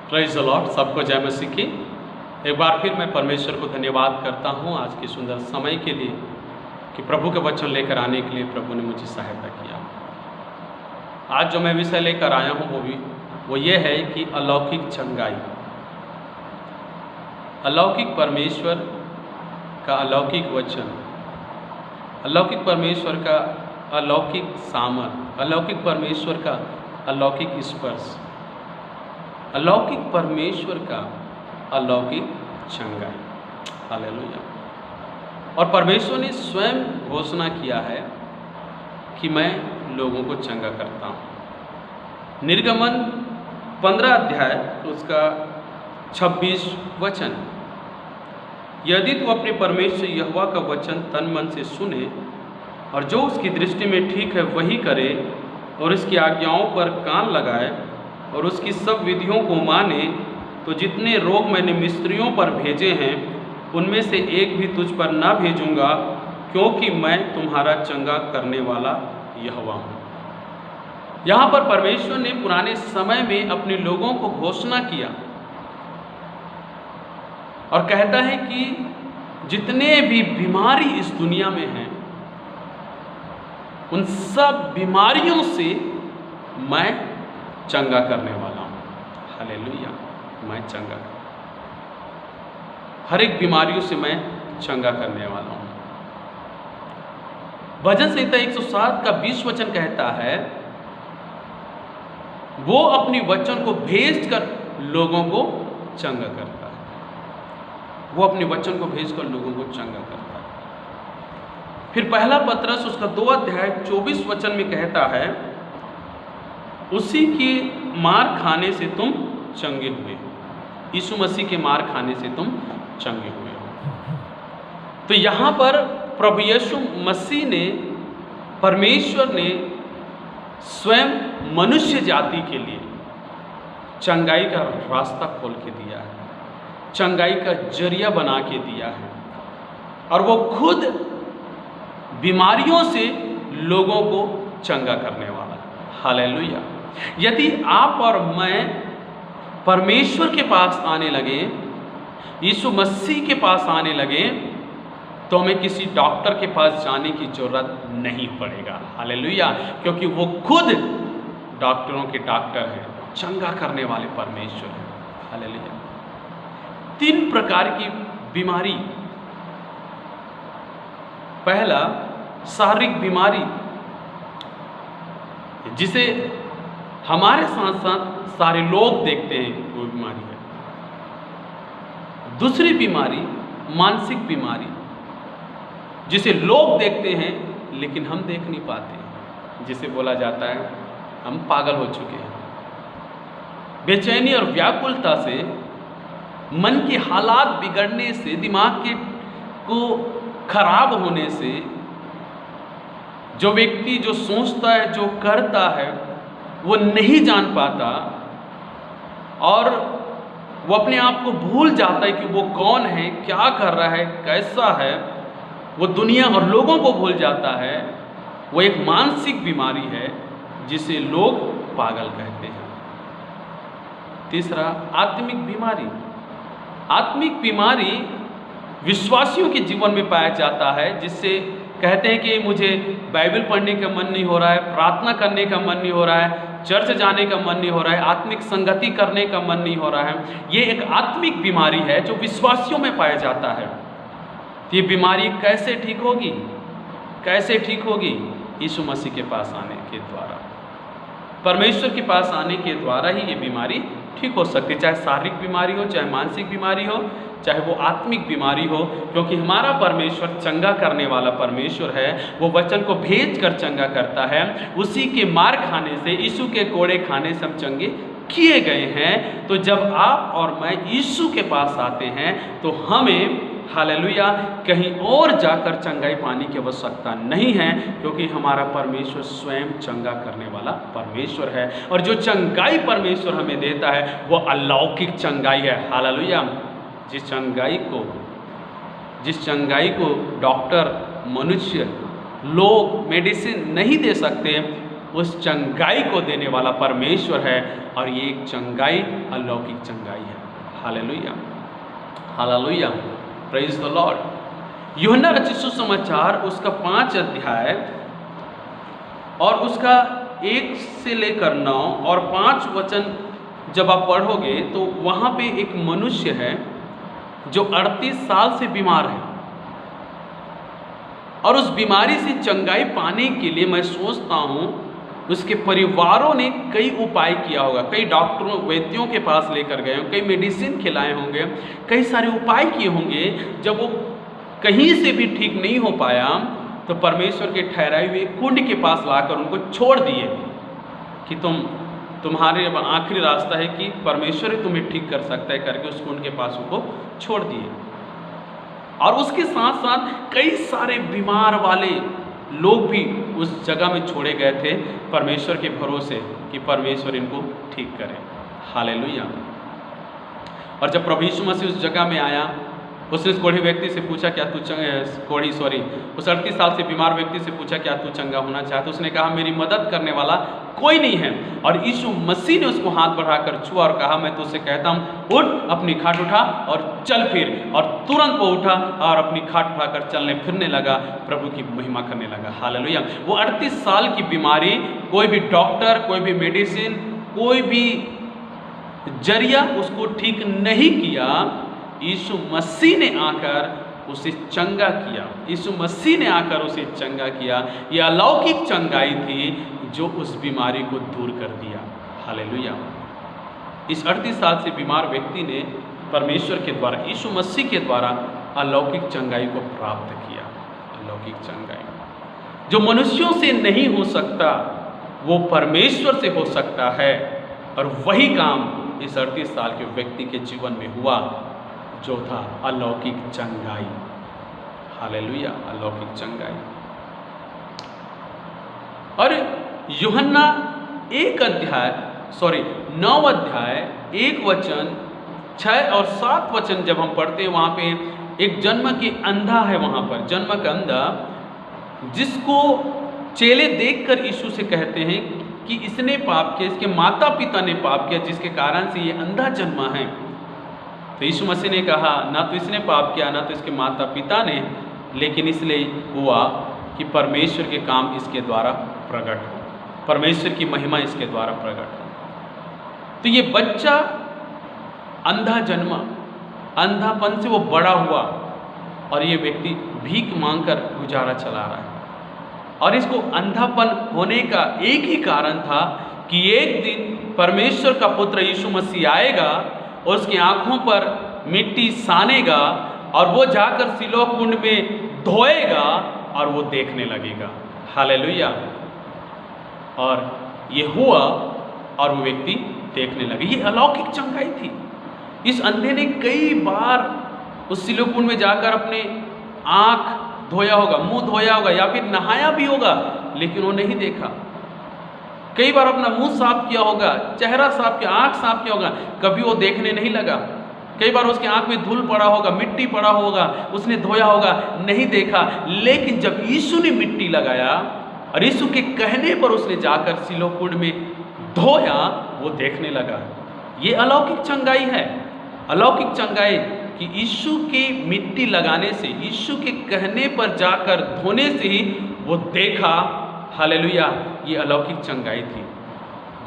Praise the Lord. सबको जय मसीह की। एक बार फिर मैं परमेश्वर को धन्यवाद करता हूँ आज के सुंदर समय के लिए कि प्रभु के वचन लेकर आने के लिए प्रभु ने मुझे सहायता किया। आज जो मैं विषय लेकर आया हूँ वो ये है कि अलौकिक चंगाई। अलौकिक परमेश्वर का अलौकिक वचन, अलौकिक परमेश्वर का अलौकिक सामर्थ, अलौकिक परमेश्वर का अलौकिक स्पर्श, अलौकिक परमेश्वर का अलौकिक चंगाई। हालेलुया। और परमेश्वर ने स्वयं घोषणा किया है कि मैं लोगों को चंगा करता हूँ। निर्गमन 15 अध्याय उसका 26 वचन, यदि तू अपने परमेश्वर यहोवा का वचन तन मन से सुने और जो उसकी दृष्टि में ठीक है वही करे और उसकी आज्ञाओं पर कान लगाए और उसकी सब विधियों को माने, तो जितने रोग मैंने मिस्रियों पर भेजे हैं उनमें से एक भी तुझ पर ना भेजूंगा, क्योंकि मैं तुम्हारा चंगा करने वाला यहोवा हूँ। यहाँ पर परमेश्वर ने पुराने समय में अपने लोगों को घोषणा किया और कहता है कि जितने भी बीमारी इस दुनिया में हैं उन सब बीमारियों से मैं चंगा करने वाला हूँ। हालेलुया। मैं चंगा, हर एक बीमारियों से मैं चंगा करने वाला हूँ। भजन संहिता 107 का 20 वचन कहता है, वो अपनी वचन को भेजकर लोगों को चंगा करता है। वो अपने वचन को भेजकर लोगों को चंगा करता है। फिर पहला पत्रस उसका 2 अध्याय 24 वचन में कहता है, उसी की मार खाने से तुम चंगे हुए हो। यीशु मसीह के मार खाने से तुम चंगे हुए हो। तो यहाँ पर प्रभु यीशु मसीह ने, परमेश्वर ने स्वयं मनुष्य जाति के लिए चंगाई का रास्ता खोल के दिया है, चंगाई का जरिया बना के दिया है, और वो खुद बीमारियों से लोगों को चंगा करने वाला है। हालेलुया। यदि आप और मैं परमेश्वर के पास आने लगे, यीशु मसीह के पास आने लगे, तो हमें किसी डॉक्टर के पास जाने की जरूरत नहीं पड़ेगा। हालेलुया। क्योंकि वो खुद डॉक्टरों के डॉक्टर हैं, चंगा करने वाले परमेश्वर हैं। हालेलुया। 3 प्रकार की बीमारी। पहला, शारीरिक बीमारी, जिसे हमारे साथ साथ सारे लोग देखते हैं, वो बीमारी है। दूसरी बीमारी मानसिक बीमारी, जिसे लोग देखते हैं लेकिन हम देख नहीं पाते, जिसे बोला जाता है हम पागल हो चुके हैं। बेचैनी और व्याकुलता से, मन के हालात बिगड़ने से, दिमाग के को खराब होने से, जो व्यक्ति जो सोचता है, जो करता है, वो नहीं जान पाता और वो अपने आप को भूल जाता है कि वो कौन है, क्या कर रहा है, कैसा है। वो दुनिया और लोगों को भूल जाता है। वो एक मानसिक बीमारी है जिसे लोग पागल कहते हैं। तीसरा, आत्मिक बीमारी। आत्मिक बीमारी विश्वासियों के जीवन में पाया जाता है, जिससे कहते हैं कि मुझे बाइबल पढ़ने का मन नहीं हो रहा है, प्रार्थना करने का मन नहीं हो रहा है, चर्च जाने का मन नहीं हो रहा है, आत्मिक संगति करने का मन नहीं हो रहा है। ये एक आत्मिक बीमारी है जो विश्वासियों में पाया जाता है। ये बीमारी कैसे ठीक होगी? कैसे ठीक होगी? यीशु मसीह के पास आने के द्वारा, परमेश्वर के पास आने के द्वारा ही ये बीमारी ठीक हो सकती है। चाहे शारीरिक बीमारी हो, चाहे मानसिक बीमारी हो, चाहे वो आत्मिक बीमारी हो, क्योंकि हमारा परमेश्वर चंगा करने वाला परमेश्वर है। वो वचन को भेज कर चंगा करता है। उसी के मार खाने से, यीशु के कोड़े खाने से हम चंगे किए गए हैं। तो जब आप और मैं यीशु के पास आते हैं तो हमें, हालेलुया, कहीं और जाकर चंगाई पाने की आवश्यकता नहीं है, क्योंकि हमारा परमेश्वर स्वयं चंगा करने वाला परमेश्वर है। और जो चंगाई परमेश्वर हमें देता है वो अलौकिक चंगाई है। हालेलुया। जिस चंगाई को डॉक्टर, मनुष्य, लोग, मेडिसिन नहीं दे सकते, उस चंगाई को देने वाला परमेश्वर है, और ये एक चंगाई अलौकिक चंगाई है। Hallelujah, hallelujah, praise the Lord. यूहन्ना रचित सुसमाचार उसका 5 अध्याय और उसका 1 से लेकर 9 और 5 वचन जब आप पढ़ोगे तो वहाँ पे एक मनुष्य है जो 38 साल से बीमार है, और उस बीमारी से चंगाई पाने के लिए मैं सोचता हूँ उसके परिवारों ने कई उपाय किया होगा, कई डॉक्टरों वैद्यों के पास लेकर गए होंगे, कई मेडिसिन खिलाए होंगे, कई सारे उपाय किए होंगे। जब वो कहीं से भी ठीक नहीं हो पाया तो परमेश्वर के ठहराए हुए कुंड के पास लाकर उनको छोड़ दिए कि तुम्हारे अब आखिरी रास्ता है कि परमेश्वर ही तुम्हें ठीक कर सकता है करके उस कुंड के पास उनको छोड़ दिए। और उसके साथ साथ कई सारे बीमार वाले लोग भी उस जगह में छोड़े गए थे परमेश्वर के भरोसे कि परमेश्वर इनको ठीक करे। हालेलुया। और जब प्रभु यीशु मसीह उस जगह में आया, उसने उस कोढ़ी व्यक्ति से पूछा क्या तू उस 38 साल से बीमार व्यक्ति से पूछा क्या तू चंगा होना चाहता? उसने कहा मेरी मदद करने वाला कोई नहीं है। और यीशु मसीह ने उसको हाथ बढ़ाकर छुआ और कहा मैं तुझसे कहता हूँ उठ, अपनी खाट उठा और चल फिर। और तुरंत वो उठा और अपनी खाट उठाकर चलने फिरने लगा, प्रभु की महिमा करने लगा। हालेलुया। वो 38 साल की बीमारी कोई भी डॉक्टर, कोई भी मेडिसिन, कोई भी जरिया उसको ठीक नहीं किया। यीशु मसीह ने आकर उसे चंगा किया। यीशु मसीह ने आकर उसे चंगा किया। यह अलौकिक चंगाई थी जो उस बीमारी को दूर कर दिया। हालेलुया। इस 38 साल से बीमार व्यक्ति ने परमेश्वर के द्वारा, यीशु मसीह के द्वारा अलौकिक चंगाई को प्राप्त किया। अलौकिक चंगाई जो मनुष्यों से नहीं हो सकता वो परमेश्वर से हो सकता है। और वही काम इस 38 साल के व्यक्ति के जीवन में हुआ जो था अलौकिक चंगाई। हालेलुया, अलौकिक चंगाई। और यूहन्ना 9 अध्याय 1 वचन 6 और 7 वचन जब हम पढ़ते हैं, वहाँ पे एक जन्म के अंधा है, वहाँ पर जन्म का अंधा जिसको चेले देखकर यीशु से कहते हैं कि इसने पाप किया, इसके माता पिता ने पाप किया जिसके कारण से ये अंधा जन्मा है। तो यीशु मसीह ने कहा ना तो इसने पाप किया ना तो इसके माता पिता ने, लेकिन इसलिए हुआ कि परमेश्वर के काम इसके द्वारा प्रकट हो, परमेश्वर की महिमा इसके द्वारा प्रकट हो। तो ये बच्चा अंधा जन्मा, अंधापन से वो बड़ा हुआ और ये व्यक्ति भीख मांगकर गुजारा चला रहा है। और इसको अंधापन होने का एक ही कारण था कि एक दिन परमेश्वर का पुत्र यीशु मसीह आएगा और उसकी आंखों पर मिट्टी सानेगा और वो जाकर सिलोह कुंड में धोएगा और वो देखने लगेगा। हालेलुया। और ये हुआ और वो व्यक्ति देखने लगे। ये अलौकिक चंगाई थी। इस अंधे ने कई बार उस सिलोह कुंड में जाकर अपने आंख धोया होगा, मुंह धोया होगा या फिर नहाया भी होगा, लेकिन वो नहीं देखा। कई बार अपना मुंह साफ किया होगा, चेहरा साफ किया, आंख साफ किया होगा, कभी वो देखने नहीं लगा। कई बार उसके आंख में धूल पड़ा होगा, मिट्टी पड़ा होगा, उसने धोया होगा, नहीं देखा। लेकिन जब यीशु ने मिट्टी लगाया और यीशु के कहने पर उसने जाकर सिलोह कुंड में धोया, वो देखने लगा। ये अलौकिक चंगाई है। अलौकिक चंगाई कि यीशु के मिट्टी लगाने से, यीशु के कहने पर जाकर धोने से ही वो देखा। हालेलुया। ये अलौकिक चंगाई थी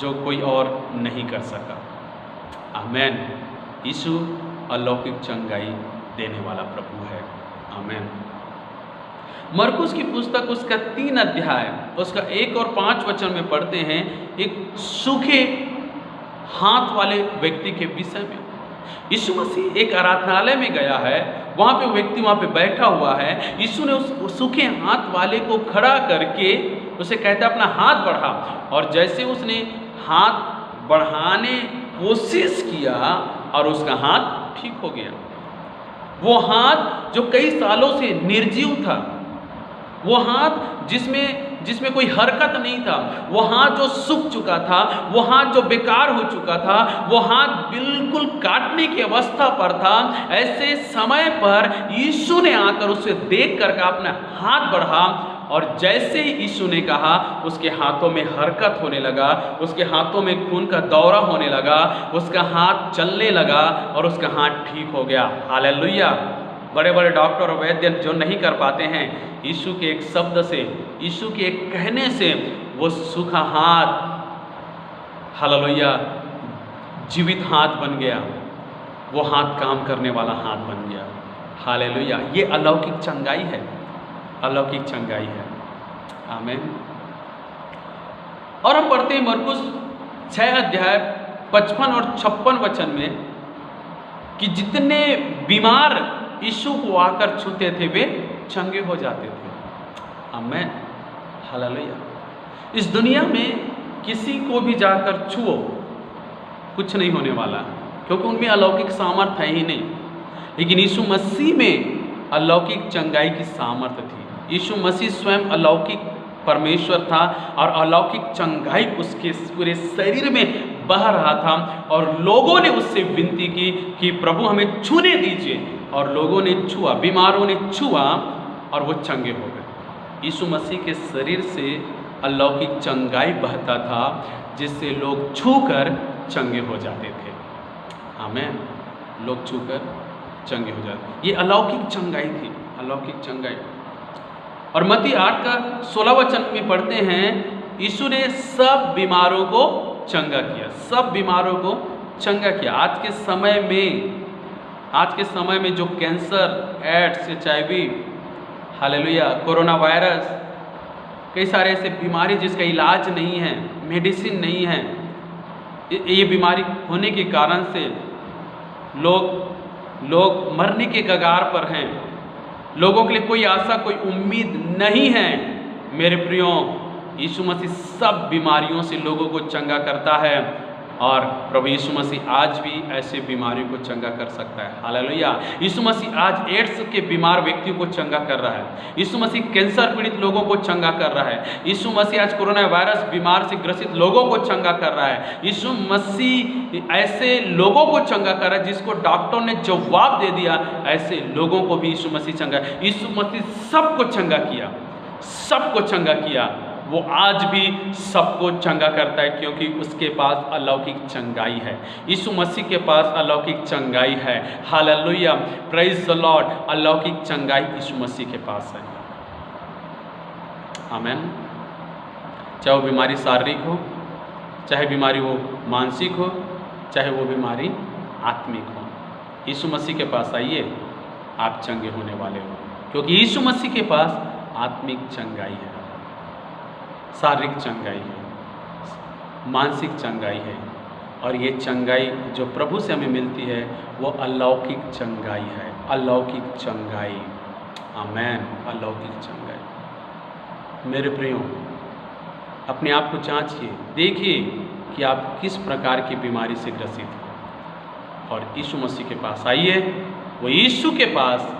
जो कोई और नहीं कर सका। आमेन। यीशु अलौकिक चंगाई देने वाला प्रभु है। आमेन। मरकुस की पुस्तक उसका 3 अध्याय उसका 1 और 5 वचन में पढ़ते हैं एक सूखे हाथ वाले व्यक्ति के विषय में। यीशु मसीह एक आराधनालय में गया है, वहाँ पे व्यक्ति वहाँ पे बैठा हुआ है। यीशु ने उस सूखे हाथ वाले को खड़ा करके उसे कहता अपना हाथ बढ़ा, और जैसे उसने हाथ बढ़ाने कोशिश किया और उसका हाथ ठीक हो गया। वो हाथ जो कई सालों से निर्जीव था, वो हाथ जिसमें कोई हरकत नहीं था, वो हाथ जो सूख चुका था, वो हाथ जो बेकार हो चुका था, वो हाथ बिल्कुल काटने की अवस्था पर था, ऐसे समय पर यीशु ने आकर उसे देख कर अपना हाथ बढ़ा और जैसे ही यीशु ने कहा उसके हाथों में हरकत होने लगा, उसके हाथों में खून का दौरा होने लगा, उसका हाथ चलने लगा और उसका हाथ ठीक हो गया। हालेलुया। बड़े बड़े डॉक्टर और वैद्य जो नहीं कर पाते हैं, यीशु के एक शब्द से, यीशु के एक कहने से वो सूखा हाथ, हालेलुया, जीवित हाथ बन गया। वो हाथ काम करने वाला हाथ बन गया। हालेलुया। ये अलौकिक चंगाई है, अलौकिक चंगाई है। आमीन। और हम पढ़ते हैं मरकुस 6 अध्याय 55 और 56 वचन में कि जितने बीमार यीशु को आकर छूते थे वे चंगे हो जाते थे। आमीन। हालेलुया। इस दुनिया में किसी को भी जाकर छुओ, कुछ नहीं होने वाला, क्योंकि उनमें अलौकिक सामर्थ है ही नहीं। लेकिन यीशु मसीह में अलौकिक चंगाई की सामर्थ थी। यीशु मसीह स्वयं अलौकिक परमेश्वर था और अलौकिक चंगाई उसके पूरे शरीर में बह रहा था। और लोगों ने उससे विनती की कि प्रभु हमें छूने दीजिए, और लोगों ने छुआ, बीमारों ने छुआ और वो चंगे हो गए। यीशु मसीह के शरीर से अलौकिक चंगाई बहता था, जिससे लोग छूकर चंगे हो जाते थे। आमीन। लोग छूकर चंगे हो जाते। ये अलौकिक चंगाई थी, अलौकिक चंगाई। और मत्ती 8 का 16 वचन में पढ़ते हैं, यीशु ने सब बीमारों को चंगा किया, सब बीमारों को चंगा किया। आज के समय में जो cancer, AIDS, HIV, hallelujah, corona virus, कई सारे ऐसे बीमारी जिसका इलाज नहीं है, मेडिसिन नहीं है, ये बीमारी होने के कारण से लोग मरने के कगार पर हैं। लोगों के लिए कोई आशा, कोई उम्मीद नहीं है। मेरे प्रियो, यीशु मसीह सब बीमारियों से लोगों को चंगा करता है, और प्रभु यीशु मसीह आज भी ऐसे बीमारियों को चंगा कर सकता है। हालेलुया। यीशु मसीह आज एड्स के बीमार व्यक्तियों को चंगा कर रहा है। यीशु मसीह कैंसर पीड़ित लोगों को चंगा कर रहा है। यीशु मसीह आज कोरोना वायरस बीमार से ग्रसित लोगों को चंगा कर रहा है। यीशु मसीह ऐसे लोगों को चंगा कर रहा है जिसको डॉक्टर ने जवाब दे दिया, ऐसे लोगों को भी यीशु मसीह चंगा। यीशु मसीह सबको चंगा किया, सबको चंगा किया। वो आज भी सबको चंगा करता है, क्योंकि उसके पास अलौकिक चंगाई है। यीशु मसीह के पास अलौकिक चंगाई है। Hallelujah, praise the Lord. अलौकिक चंगाई यीशु मसीह के पास है। आमीन। चाहे वो बीमारी शारीरिक हो, चाहे बीमारी वो मानसिक हो, चाहे वो बीमारी आत्मिक हो, यीशु मसीह के पास आइए, आप चंगे होने वाले हो, क्योंकि यीशु मसीह के पास आत्मिक चंगाई है, शारीरिक चंगाई है, मानसिक चंगाई है। और ये चंगाई जो प्रभु से हमें मिलती है वो अलौकिक चंगाई है, अलौकिक चंगाई। आमीन। अलौकिक चंगाई। मेरे प्रियो, अपने आप को जांचिए, देखिए कि आप किस प्रकार की बीमारी से ग्रसित हो, और यीशु मसीह के पास आइए। वो यीशु के पास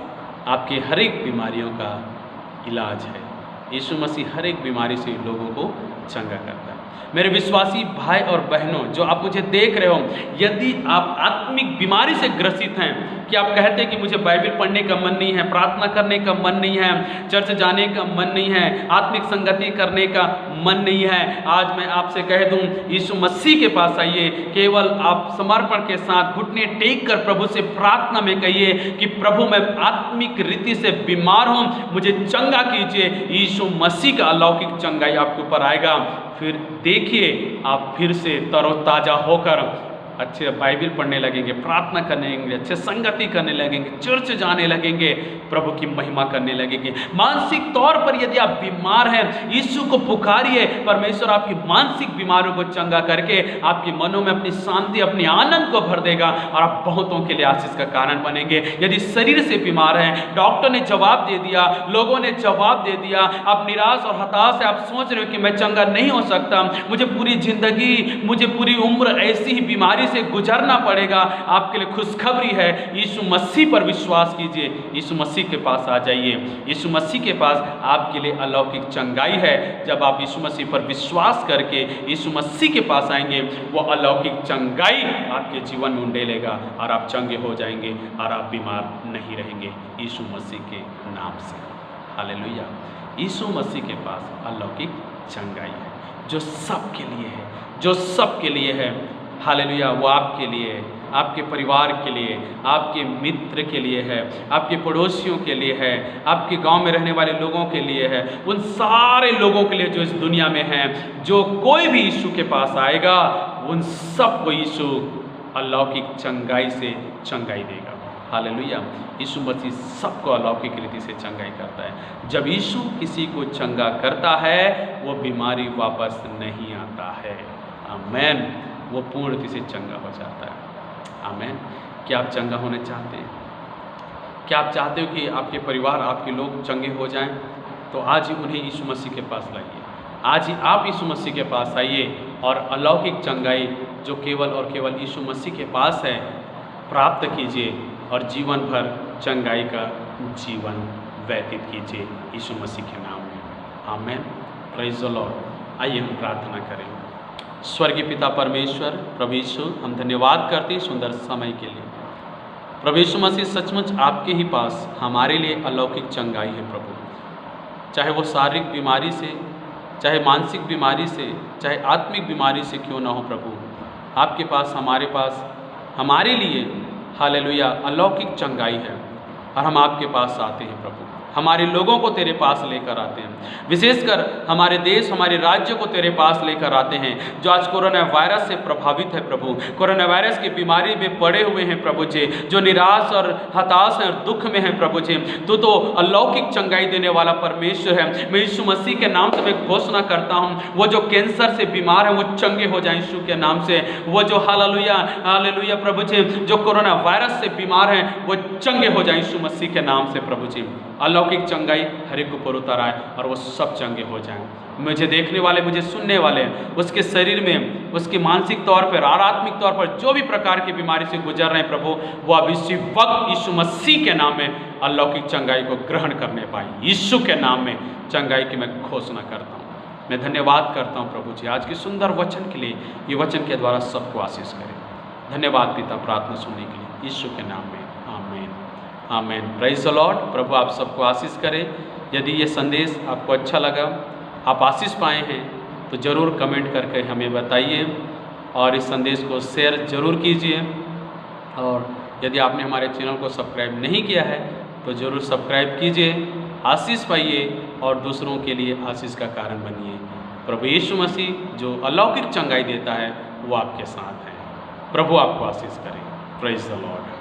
आपके हर एक बीमारियों का इलाज है। यीशु मसीह हर एक बीमारी से लोगों को चंगा करता है। मेरे विश्वासी भाई और बहनों, जो आप मुझे देख रहे हो, यदि आप आत्मिक बीमारी से ग्रसित हैं, कि आप कहते हैं कि मुझे बाइबल पढ़ने का मन नहीं है, प्रार्थना करने का मन नहीं है, चर्च जाने का मन नहीं है, आत्मिक संगति करने का मन नहीं है, आज मैं आपसे कह दूं, यीशु मसीह के पास आइए। केवल आप समर्पण के साथ घुटने टेक कर प्रभु से प्रार्थना में कहिए कि प्रभु मैं आत्मिक रीति से बीमार हूं, मुझे चंगा कीजिए। यीशु मसीह का अलौकिक चंगाई आपके ऊपर आएगा। फिर देखिए, आप फिर से तरोताजा होकर अच्छे बाइबल पढ़ने लगेंगे, प्रार्थना करने लगेंगे, अच्छे संगति करने लगेंगे, चर्च जाने लगेंगे, प्रभु की महिमा करने लगेंगे। मानसिक तौर पर यदि आप बीमार हैं, यीशु को पुकारिए, परमेश्वर आपकी मानसिक बीमारियों को चंगा करके आपके मनों में अपनी शांति, अपनी आनंद को भर देगा, और आप बहुतों के लिए आशीष का कारण बनेंगे। यदि शरीर से बीमार हैं, डॉक्टर ने जवाब दे दिया, लोगों ने जवाब दे दिया, आप निराश और हताश है, आप सोच रहे हो कि मैं चंगा नहीं हो सकता, मुझे पूरी जिंदगी, मुझे पूरी उम्र ऐसी ही बीमारी से गुजरना पड़ेगा, आपके लिए खुशखबरी है, यीशु मसीह पर विश्वास कीजिए, यीशु मसीह के पास आ जाइए। यीशु मसीह के पास आपके लिए अलौकिक चंगाई है। जब आप यीशु मसीह पर विश्वास करके यीशु मसीह के पास आएंगे, वो अलौकिक चंगाई आपके जीवन में उंडेलेगा, और आप चंगे हो जाएंगे, और आप बीमार नहीं रहेंगे, यीशु मसीह के नाम से। हालेलुया। यीशु मसीह के पास अलौकिक चंगाई है, जो सबके लिए है, जो सबके लिए है। हालेलुया। वो आपके लिए है, आपके परिवार के लिए, आपके मित्र के लिए है, आपके पड़ोसियों के लिए है, आपके गांव में रहने वाले लोगों के लिए है, उन सारे लोगों के लिए जो इस दुनिया में हैं। जो कोई भी यीशु के पास आएगा उन सबको यीशु अलौकिक चंगाई से चंगाई देगा। हालेलुया। यीशु मसीह सबको अलौकिक रीति से चंगाई करता है। जब यीशु किसी को चंगा करता है वो बीमारी वापस नहीं आता है। आमेन। वो पूर्ण रीति से चंगा हो जाता है। आमेन। क्या आप चंगा होने चाहते हैं? क्या आप चाहते हो कि आपके परिवार, आपके लोग चंगे हो जाएं? तो आज ही उन्हें यीशु मसीह के पास लाइए। आज ही आप यीशु मसीह के पास आइए और अलौकिक चंगाई जो केवल और केवल यीशु मसीह के पास है प्राप्त कीजिए और जीवन भर चंगाई का जीवन व्यतीत कीजिए यीशु मसीह के नाम में। आमेन। Praise the Lord. आइए हम प्रार्थना करें। स्वर्गीय पिता परमेश्वर, प्रभु यीशु, हम धन्यवाद करते हैं सुंदर समय के लिए। प्रभु यीशु मसीह, सचमुच आपके ही पास हमारे लिए अलौकिक चंगाई है प्रभु। चाहे वो शारीरिक बीमारी से, चाहे मानसिक बीमारी से, चाहे आत्मिक बीमारी से क्यों ना हो प्रभु, आपके पास, हमारे पास, हमारे लिए हालेलुया अलौकिक चंगाई है। और हम आपके पास आते हैं प्रभु, हमारे लोगों को तेरे पास लेकर आते हैं, विशेषकर हमारे देश, हमारे राज्य को तेरे पास लेकर आते हैं जो आज कोरोना वायरस से प्रभावित है प्रभु। कोरोना वायरस की बीमारी में पड़े हुए हैं प्रभु जी, जो निराश और हताश और दुख में है प्रभु जी। तू तो अलौकिक चंगाई देने वाला परमेश्वर है। मैं यीशु मसीह के नाम से मैं घोषणा करता हूँ, वो जो कैंसर से बीमार है वो चंगे हो जाए यीशु के नाम से। वो जो हालेलुया हालेलुया प्रभु जी, जो कोरोना वायरस से बीमार है वो चंगे हो जाए यीशु मसीह के नाम से प्रभु जी। अलौकिक चंगाई हर एक ऊपर उतर आए और वो सब चंगे हो जाएं। मुझे देखने वाले, मुझे सुनने वाले, उसके शरीर में, उसके मानसिक तौर पर और आत्मिक तौर पर जो भी प्रकार की बीमारी से गुजर रहे हैं प्रभु, वो अब इसी वक्त यीशु मसीह के नाम में अलौकिक चंगाई को ग्रहण करने पाए। यीशु के नाम में चंगाई की मैं घोषणा करता हूँ। मैं धन्यवाद करता हूँ प्रभु जी आज के सुंदर वचन के लिए। ये वचन के द्वारा सबको आशीष करें। धन्यवाद पिता प्रार्थना सुनने के लिए, यीशु के नाम में। आमीन आमीन। Praise the Lord. प्रभु आप सबको आशीष करें। यदि ये संदेश आपको अच्छा लगा, आप आशीष पाए हैं, तो ज़रूर कमेंट करके हमें बताइए और इस संदेश को शेयर ज़रूर कीजिए। और यदि आपने हमारे चैनल को सब्सक्राइब नहीं किया है तो ज़रूर सब्सक्राइब कीजिए, आशीष पाइए और दूसरों के लिए आशीष का कारण बनिए। प्रभु यीशु मसीह जो अलौकिक चंगाई देता है वो आपके साथ है। प्रभु आपको आशीष करें। Praise the Lord.